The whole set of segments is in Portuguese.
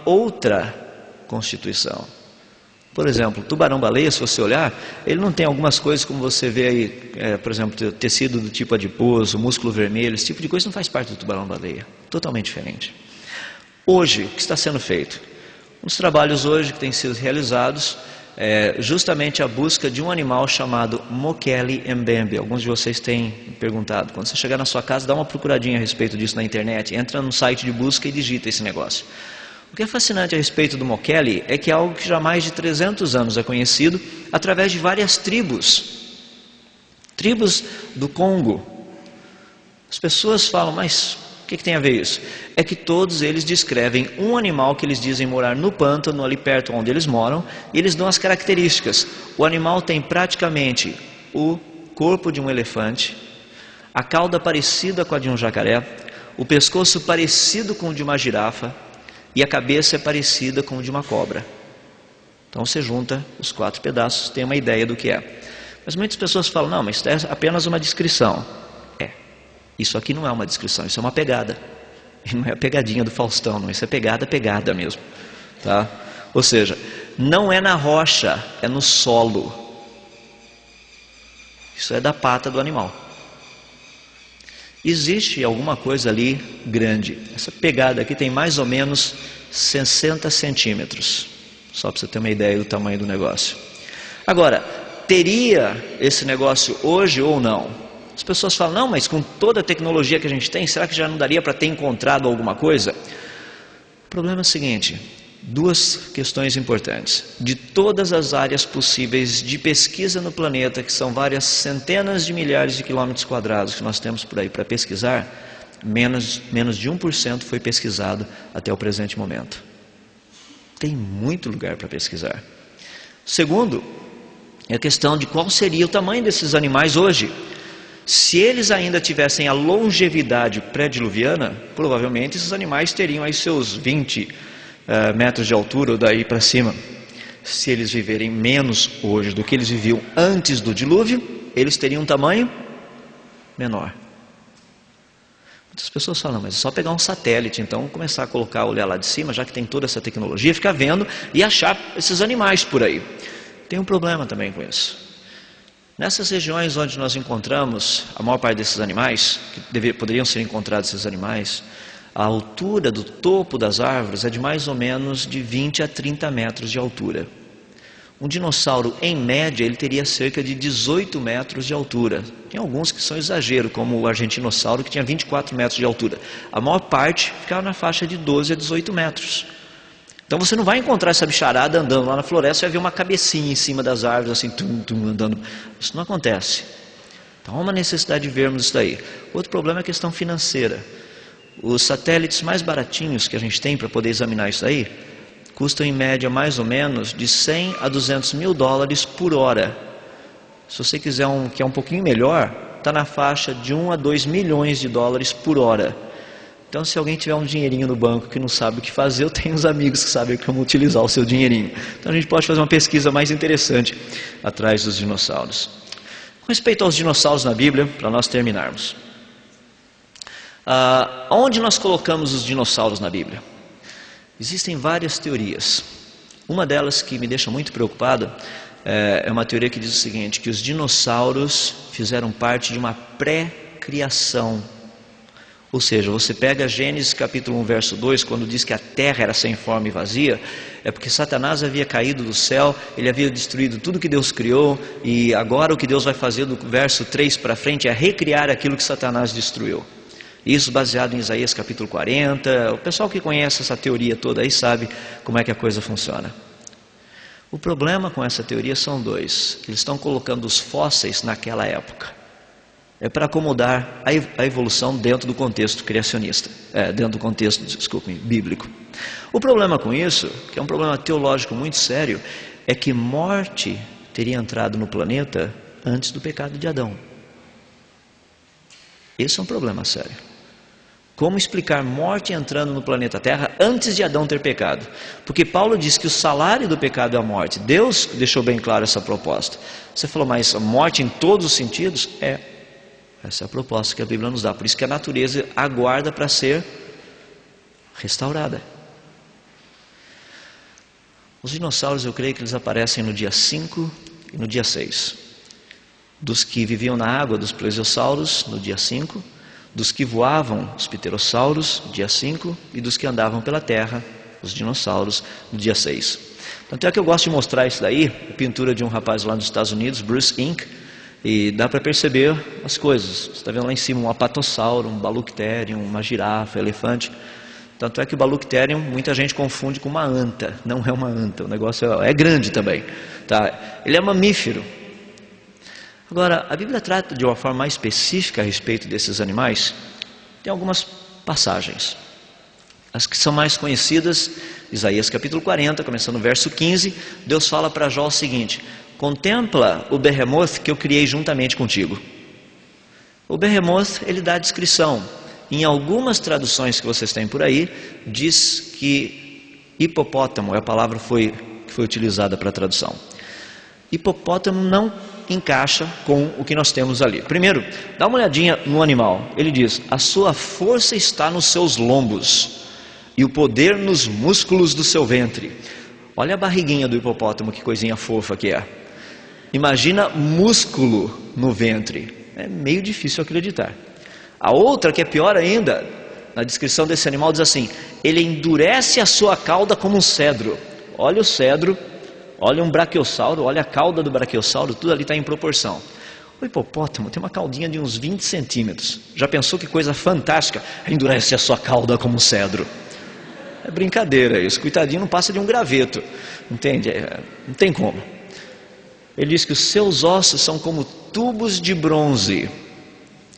outra constituição. Por exemplo, o tubarão-baleia, se você olhar, ele não tem algumas coisas como você vê aí, por exemplo, tecido do tipo adiposo, músculo vermelho, esse tipo de coisa não faz parte do tubarão-baleia. Totalmente diferente. Hoje, o que está sendo feito? Os trabalhos hoje que têm sido realizados é justamente a busca de um animal chamado Mokele mbembe. Alguns de vocês têm perguntado. Quando você chegar na sua casa, dá uma procuradinha a respeito disso na internet, entra no site de busca e digita esse negócio. O que é fascinante a respeito do Mokele é que é algo que já há mais de 300 anos é conhecido através de várias tribos do Congo. As pessoas falam, mas o que tem a ver isso? É que todos eles descrevem um animal que eles dizem morar no pântano, ali perto onde eles moram, e eles dão as características. O animal tem praticamente o corpo de um elefante, a cauda parecida com a de um jacaré, o pescoço parecido com o de uma girafa, e a cabeça é parecida com o de uma cobra. Então você junta os 4 pedaços, tem uma ideia do que é. Mas muitas pessoas falam, não, mas isso é apenas uma descrição. Isso aqui não é uma descrição, isso é uma pegada. E não é a pegadinha do Faustão, não, isso é pegada mesmo. Tá? Ou seja, não é na rocha, é no solo. Isso é da pata do animal. Existe alguma coisa ali grande. Essa pegada aqui tem mais ou menos 60 centímetros. Só para você ter uma ideia do tamanho do negócio. Agora, teria esse negócio hoje ou não? As pessoas falam, não, mas com toda a tecnologia que a gente tem, será que já não daria para ter encontrado alguma coisa? O problema é o seguinte, 2 questões importantes. De todas as áreas possíveis de pesquisa no planeta, que são várias centenas de milhares de quilômetros quadrados que nós temos por aí para pesquisar, menos de 1% foi pesquisado até o presente momento. Tem muito lugar para pesquisar. Segundo, é a questão de qual seria o tamanho desses animais hoje. Se eles ainda tivessem a longevidade pré-diluviana, provavelmente esses animais teriam aí seus 20 metros de altura ou daí para cima. Se eles viverem menos hoje do que eles viviam antes do dilúvio, eles teriam um tamanho menor. Muitas pessoas falam, mas é só pegar um satélite, então começar a olhar lá de cima, já que tem toda essa tecnologia, ficar vendo e achar esses animais por aí. Tem um problema também com isso. Nessas regiões onde nós encontramos a maior parte desses animais, que poderiam ser encontrados esses animais, a altura do topo das árvores é de mais ou menos de 20 a 30 metros de altura. Um dinossauro, em média, ele teria cerca de 18 metros de altura. Tem alguns que são exagero, como o argentinossauro, que tinha 24 metros de altura. A maior parte ficava na faixa de 12 a 18 metros. Então você não vai encontrar essa bicharada andando lá na floresta, você vai ver uma cabecinha em cima das árvores, assim, andando. Isso não acontece. Então há uma necessidade de vermos isso daí. Outro problema é a questão financeira. Os satélites mais baratinhos que a gente tem para poder examinar isso aí, custam em média mais ou menos de 100 a 200 mil dólares por hora. Se você quiser que é um pouquinho melhor, está na faixa de 1 a 2 milhões de dólares por hora. Então, se alguém tiver um dinheirinho no banco que não sabe o que fazer, eu tenho uns amigos que sabem como utilizar o seu dinheirinho. Então, a gente pode fazer uma pesquisa mais interessante atrás dos dinossauros. Com respeito aos dinossauros na Bíblia, para nós terminarmos. Onde nós colocamos os dinossauros na Bíblia? Existem várias teorias. Uma delas que me deixa muito preocupado é uma teoria que diz o seguinte, que os dinossauros fizeram parte de uma pré-criação. Ou seja, você pega Gênesis capítulo 1, verso 2, quando diz que a terra era sem forma e vazia, é porque Satanás havia caído do céu, ele havia destruído tudo que Deus criou, e agora o que Deus vai fazer do verso 3 para frente é recriar aquilo que Satanás destruiu. Isso baseado em Isaías capítulo 40, o pessoal que conhece essa teoria toda aí sabe como é que a coisa funciona. O problema com essa teoria são 2, eles estão colocando os fósseis naquela época. É para acomodar a evolução dentro do contexto criacionista, dentro do contexto, bíblico. O problema com isso, que é um problema teológico muito sério, é que morte teria entrado no planeta antes do pecado de Adão. Esse é um problema sério. Como explicar morte entrando no planeta Terra antes de Adão ter pecado? Porque Paulo diz que o salário do pecado é a morte. Deus deixou bem claro essa proposta. Você falou, mas a morte em todos os sentidos? Essa é a proposta que a Bíblia nos dá. Por isso que a natureza aguarda para ser restaurada. Os dinossauros, eu creio que eles aparecem no dia 5 e no dia 6. Dos que viviam na água, dos plesiosauros, no dia 5. Dos que voavam, os pterossauros, dia 5. E dos que andavam pela terra, os dinossauros, no dia 6. Tanto é que eu gosto de mostrar isso daí, a pintura de um rapaz lá nos Estados Unidos, Bruce Inc. E dá para perceber as coisas. Você está vendo lá em cima um apatossauro, um balucterium, uma girafa, elefante. Tanto é que o balucterium muita gente confunde com uma anta. Não é uma anta, o negócio é grande também. Tá? Ele é mamífero. Agora, a Bíblia trata de uma forma mais específica a respeito desses animais. Tem algumas passagens. As que são mais conhecidas, Isaías capítulo 40, começando no verso 15, Deus fala para Jó o seguinte: contempla o Behemoth que eu criei juntamente contigo. O Behemoth, ele dá a descrição. Em algumas traduções que vocês têm por aí, diz que hipopótamo é a palavra que foi utilizada para a tradução. Hipopótamo não encaixa com o que nós temos ali. Primeiro, dá uma olhadinha no animal. Ele diz: a sua força está nos seus lombos e o poder nos músculos do seu ventre. Olha a barriguinha do hipopótamo, que coisinha fofa que é. Imagina músculo no ventre. É meio difícil acreditar. A outra, que é pior ainda, na descrição desse animal diz assim: ele endurece a sua cauda como um cedro. Olha o cedro, olha um braquiossauro, olha a cauda do braquiossauro, tudo ali está em proporção. O hipopótamo tem uma caudinha de uns 20 centímetros. Já pensou que coisa fantástica? Endurece a sua cauda como um cedro. É brincadeira isso, coitadinho, não passa de um graveto, entende? Não tem como. Ele diz que os seus ossos são como tubos de bronze.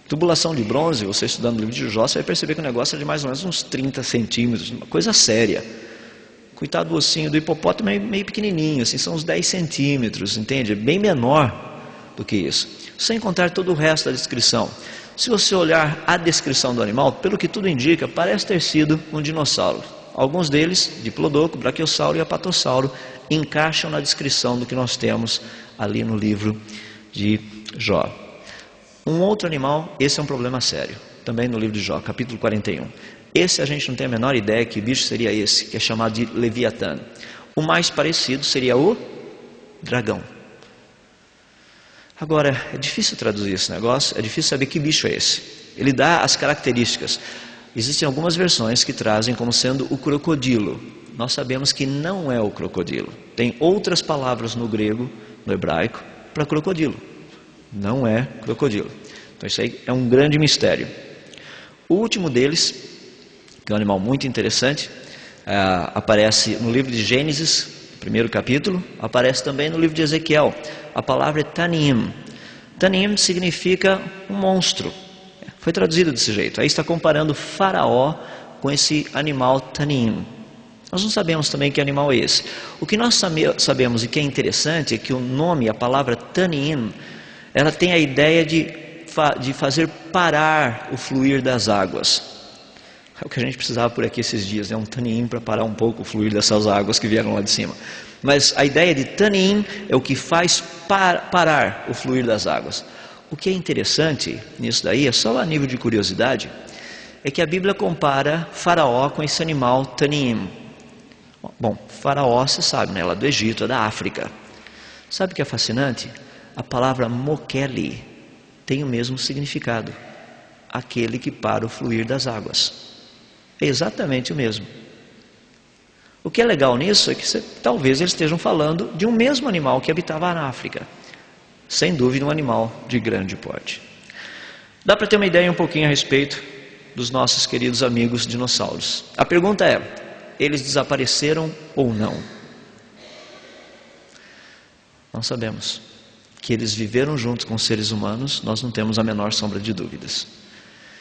Tubulação de bronze, você estudando o livro de Jó, você vai perceber que o negócio é de mais ou menos uns 30 centímetros, uma coisa séria. Coitado do ossinho do hipopótamo é meio pequenininho, assim, são uns 10 centímetros, entende? É bem menor do que isso. Sem contar todo o resto da descrição. Se você olhar a descrição do animal, pelo que tudo indica, parece ter sido um dinossauro. Alguns deles, Diplodocus, Brachiosauro e Apatossauro, encaixam na descrição do que nós temos ali no livro de Jó. Um outro animal, esse é um problema sério, também no livro de Jó, capítulo 41. Esse a gente não tem a menor ideia que bicho seria esse, que é chamado de Leviatã. O mais parecido seria o dragão. Agora, é difícil traduzir esse negócio, é difícil saber que bicho é esse. Ele dá as características. Existem algumas versões que trazem como sendo o crocodilo. Nós sabemos que não é o crocodilo. Tem outras palavras no grego, no hebraico, para crocodilo. Não é crocodilo. Então isso aí é um grande mistério. O último deles, que é um animal muito interessante, aparece no livro de Gênesis, primeiro capítulo, aparece também no livro de Ezequiel. A palavra é Tanim. Tanim significa um monstro. Foi traduzido desse jeito. Aí está comparando Faraó com esse animal Tanim. Nós não sabemos também que animal é esse. O que nós sabemos e que é interessante é que o nome, a palavra Tanim, ela tem a ideia de fazer parar o fluir das águas. É o que a gente precisava por aqui esses dias, né? Um tanim para parar um pouco o fluir dessas águas que vieram lá de cima. Mas a ideia de tanim é o que faz parar o fluir das águas. O que é interessante nisso daí, é só a nível de curiosidade, é que a Bíblia compara Faraó com esse animal tanim. Bom, Faraó, você sabe, né? Lá do Egito, é da África. Sabe o que é fascinante? A palavra Mokele tem o mesmo significado. Aquele que para o fluir das águas. É exatamente o mesmo. O que é legal nisso é que talvez eles estejam falando de um mesmo animal que habitava na África. Sem dúvida um animal de grande porte. Dá para ter uma ideia um pouquinho a respeito dos nossos queridos amigos dinossauros. A pergunta é: eles desapareceram ou não? Não sabemos. Que eles viveram juntos com os seres humanos, nós não temos a menor sombra de dúvidas.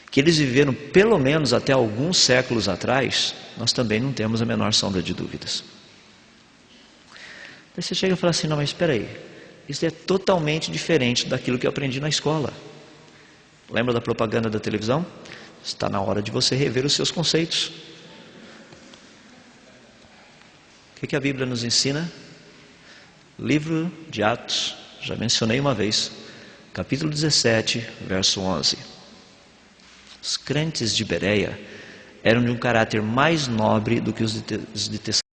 Que eles viveram pelo menos até alguns séculos atrás, nós também não temos a menor sombra de dúvidas. Aí você chega e fala assim: não, mas espera aí, isso é totalmente diferente daquilo que eu aprendi na escola. Lembra da propaganda da televisão? Está na hora de você rever os seus conceitos. O que a Bíblia nos ensina? Livro de Atos, já mencionei uma vez, capítulo 17, verso 11. Os crentes de Bereia eram de um caráter mais nobre do que os de Tessalônica.